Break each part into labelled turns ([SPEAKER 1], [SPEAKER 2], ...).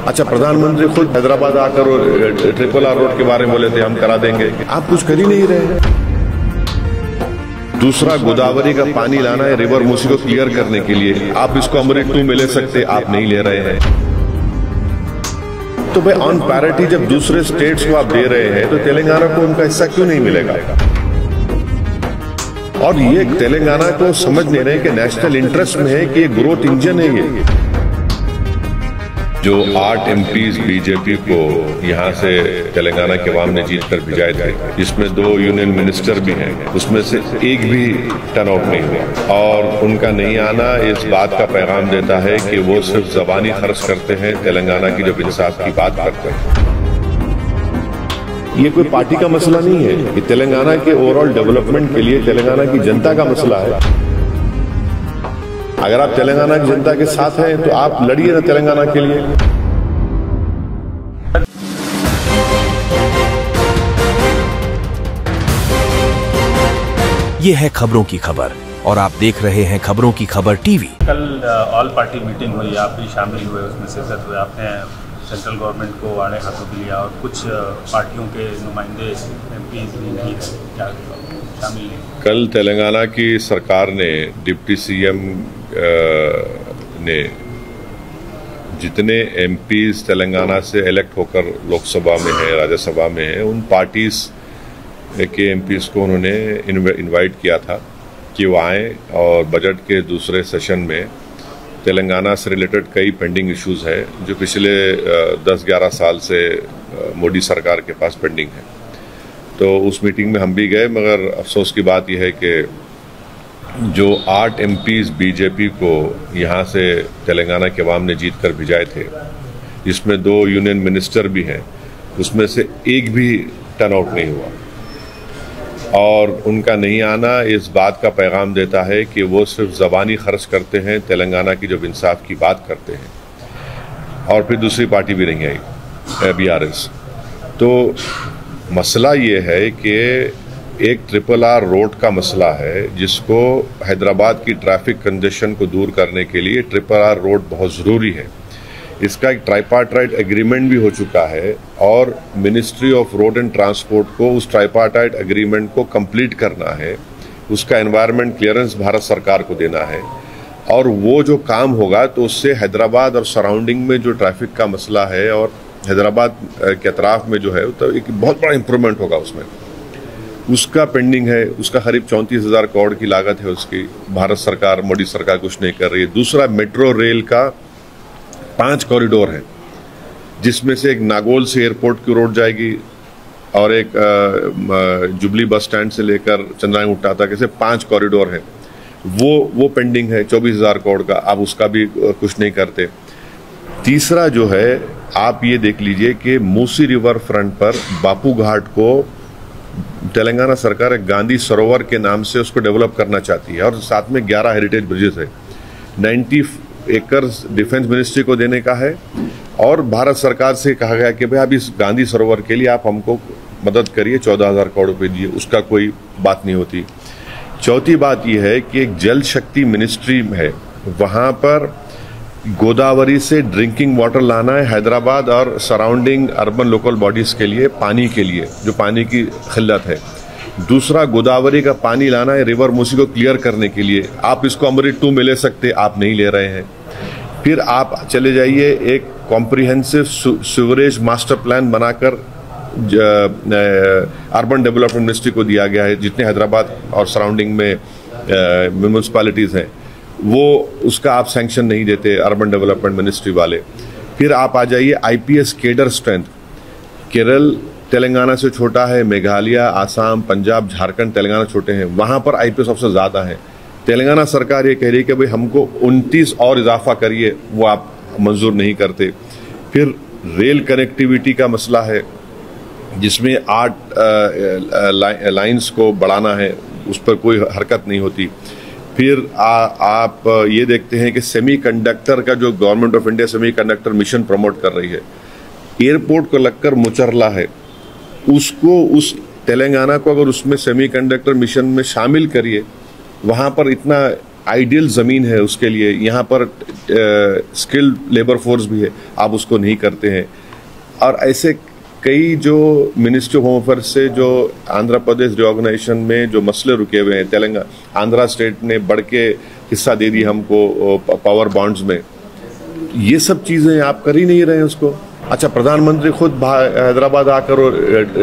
[SPEAKER 1] अच्छा, प्रधानमंत्री खुद हैदराबाद आकर ट्रिपल आर रोड के बारे में बोले थे हम करा देंगे, आप कुछ कर ही नहीं रहे। दूसरा, गोदावरी का पानी लाना है रिवर मूसी को क्लियर करने के लिए, आप इसको अमृत 2 में ले सकते, आप नहीं ले रहे हैं। तो भाई ऑन पैरिटी जब दूसरे स्टेट्स को आप दे रहे हैं तो तेलंगाना को उनका हिस्सा क्यों नहीं मिलेगा? और ये तेलंगाना को समझ नहीं रहे कि नेशनल इंटरेस्ट में है कि ये ग्रोथ इंजन है। ये जो 8 MPs बीजेपी को यहां से तेलंगाना के अवाम ने जीत कर भिजाए थे, इसमें 2 यूनियन मिनिस्टर भी हैं, उसमें से एक भी टर्नआउट नहीं हुआ। और उनका नहीं आना इस बात का पैगाम देता है कि वो सिर्फ जबानी खर्च करते हैं, तेलंगाना की जब इंसाफ की बात करते हैं। ये कोई पार्टी का मसला नहीं है, ये तेलंगाना के ओवरऑल डेवलपमेंट के लिए तेलंगाना की जनता का मसला है। अगर आप तेलंगाना की जनता के साथ हैं तो आप लड़िए ना तेलंगाना के लिए।
[SPEAKER 2] ये है खबरों की खबर और आप देख रहे हैं खबरों की खबर टीवी।
[SPEAKER 3] कल ऑल पार्टी मीटिंग हुई, आप भी शामिल हुए, उसमें शिरकत हुए, आपने सेंट्रल गवर्नमेंट को आड़े हाथों भी लिया और कुछ पार्टियों के नुमाइंदे MPs भी शामिल हैं।
[SPEAKER 1] कल तेलंगाना की सरकार ने डिप्टी CM ने जितने MPs तेलंगाना से इलेक्ट होकर लोकसभा में है, राज्यसभा में है, उन पार्टीज के MPs को उन्होंने इनवाइट किया था कि वो आए और बजट के दूसरे सेशन में तेलंगाना से रिलेटेड कई पेंडिंग इश्यूज है जो पिछले 10-11 साल से मोदी सरकार के पास पेंडिंग है। तो उस मीटिंग में हम भी गए, मगर अफसोस की बात यह है कि जो 8 MPs बीजेपी को यहाँ से तेलंगाना के अवाम ने जीत कर भिजाए थे, इसमें 2 यूनियन मिनिस्टर भी हैं, उसमें से एक भी टर्नआउट नहीं हुआ। और उनका नहीं आना इस बात का पैगाम देता है कि वो सिर्फ ज़बानी खर्च करते हैं, तेलंगाना की जब इंसाफ की बात करते हैं। और फिर दूसरी पार्टी भी नहीं आई, BRS। तो मसला ये है कि एक ट्रिपल आर रोड का मसला है जिसको हैदराबाद की ट्रैफिक कंजेशन को दूर करने के लिए ट्रिपल आर रोड बहुत ज़रूरी है। इसका एक ट्राइपार्टाइट एग्रीमेंट भी हो चुका है और ministry of road and transport को उस ट्राइपार्टाइट एग्रीमेंट को कंप्लीट करना है, उसका एनवायरनमेंट क्लियरेंस भारत सरकार को देना है। और वो जो काम होगा तो उससे हैदराबाद और सराउंडिंग में जो ट्रैफिक का मसला है और हैदराबाद के अतराफ में जो है तो एक बहुत बड़ा इंप्रूवमेंट होगा उसमें। उसका पेंडिंग है, उसका करीब 34,000 करोड़ की लागत है उसकी। भारत सरकार, मोदी सरकार कुछ नहीं कर रही है। दूसरा, मेट्रो रेल का 5 कॉरिडोर है, जिसमें से एक नागौल से एयरपोर्ट की रोड जाएगी और एक जुबली बस स्टैंड से लेकर चंद्रायन तक, ऐसे 5 कॉरिडोर हैं। वो पेंडिंग है 24,000 करोड़ का, आप उसका भी कुछ नहीं करते। तीसरा जो है, आप ये देख लीजिए कि मूसी रिवर फ्रंट पर बापू घाट को तेलंगाना सरकार एक गांधी सरोवर के नाम से उसको डेवलप करना चाहती है और साथ में 11 हेरिटेज ब्रिजेस है। 90 एकर्स डिफेंस मिनिस्ट्री को देने का है और भारत सरकार से कहा गया कि भाई आप इस गांधी सरोवर के लिए आप हमको मदद करिए, 14,000 करोड़ रुपए दिए, उसका कोई बात नहीं होती। चौथी बात यह है कि एक जल शक्ति मिनिस्ट्री है, वहां पर गोदावरी से ड्रिंकिंग वाटर लाना है हैदराबाद और सराउंडिंग अर्बन लोकल बॉडीज के लिए, पानी के लिए जो पानी की किल्लत है। दूसरा, गोदावरी का पानी लाना है रिवर मूसी को क्लियर करने के लिए, आप इसको अमृत 2 में ले सकते, आप नहीं ले रहे हैं। फिर आप चले जाइए, एक कॉम्प्रिहेंसिव सीवरेज मास्टर प्लान बनाकर अर्बन डेवलपमेंट मिनिस्ट्री को दिया गया है, जितने हैदराबाद और सराउंडिंग में म्यूनिसिपैलिटीज हैं वो उसका आप सैंक्शन नहीं देते अर्बन डेवलपमेंट मिनिस्ट्री वाले। फिर आप आ जाइए IPS cadre strength, Kerala Telangana से छोटा है, मेघालय, आसाम, पंजाब, झारखंड, तेलंगाना छोटे हैं, वहां पर IPS ऑफिसर ज्यादा है। तेलंगाना सरकार ये कह रही है कि भाई हमको 29 और इजाफा करिए, वो आप मंजूर नहीं करते। फिर रेल कनेक्टिविटी का मसला है जिसमें 8 लाइन्स को बढ़ाना है, उस पर कोई हरकत नहीं होती। फिर आप ये देखते हैं कि सेमीकंडक्टर का जो government of India semiconductor mission promote कर रही है, एयरपोर्ट को लगकर मुचरला है, उसको उस तेलंगाना को अगर उसमें सेमीकंडक्टर मिशन में शामिल करिए, वहां पर इतना आइडियल ज़मीन है उसके लिए, यहाँ पर स्किल्ड लेबर फोर्स भी है, आप उसको नहीं करते हैं। और ऐसे कई जो मिनिस्ट्री ऑफ होम अफेयर्स से जो आंध्र प्रदेश रिऑर्गेनाइजेशन में जो मसले रुके हुए हैं, तेलंगाना आंध्रा स्टेट ने बढ़ के हिस्सा दे दी हमको पावर बॉन्ड्स में, ये सब चीज़ें आप कर ही नहीं रहे हैं उसको। अच्छा, प्रधानमंत्री खुद हैदराबाद आकर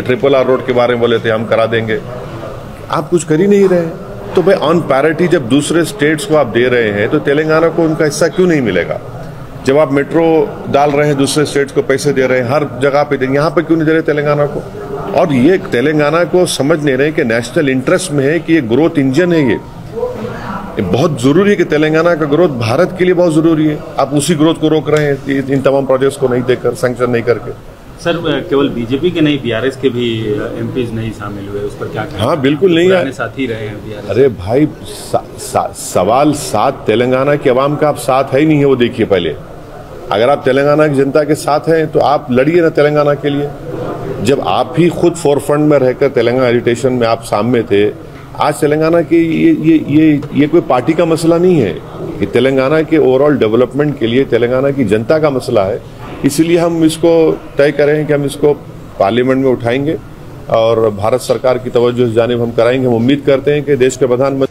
[SPEAKER 1] RRR रोड के बारे में बोले थे हम करा देंगे, आप कुछ कर ही नहीं रहे हैं। तो भाई ऑन पैरिटी जब दूसरे स्टेट्स को आप दे रहे हैं तो तेलंगाना को उनका हिस्सा क्यों नहीं मिलेगा? जब आप मेट्रो डाल रहे हैं, दूसरे स्टेट्स को पैसे दे रहे हैं, हर जगह पे यहाँ पे क्यों नहीं दे रहे तेलंगाना को? और ये तेलंगाना को समझ नहीं रहे कि नेशनल इंटरेस्ट में है कि ये ग्रोथ इंजन है, ये बहुत जरूरी है कि तेलंगाना का ग्रोथ भारत के लिए बहुत जरूरी है। आप उसी ग्रोथ को रोक रहे हैं इन तमाम प्रोजेक्ट्स को नहीं देकर, सैंक्शन नहीं करके।
[SPEAKER 3] सर, केवल बीजेपी के नहीं, BRS के भी MPs नहीं शामिल हुए, उस पर क्या कहें?
[SPEAKER 1] हाँ बिल्कुल नहीं है,
[SPEAKER 3] साथी रहे हैं BRS।
[SPEAKER 1] अरे भाई सवाल साथ तेलंगाना की आवाम का आप साथ है ही नहीं है, वो देखिए पहले। अगर आप तेलंगाना की जनता के साथ हैं तो आप लड़िए ना तेलंगाना के लिए। जब आप ही खुद फोरफ्रंट में रहकर तेलंगाना एजिटेशन में आप सामने थे, आज तेलंगाना के ये कोई पार्टी का मसला नहीं है, ये तेलंगाना के ओवरऑल डेवलपमेंट के लिए तेलंगाना की जनता का मसला है। इसलिए हम इसको तय करें कि हम इसको पार्लियामेंट में उठाएंगे और भारत सरकार की तवज्जो इस जानिब हम कराएंगे। हम उम्मीद करते हैं कि देश के प्रधानमंत्री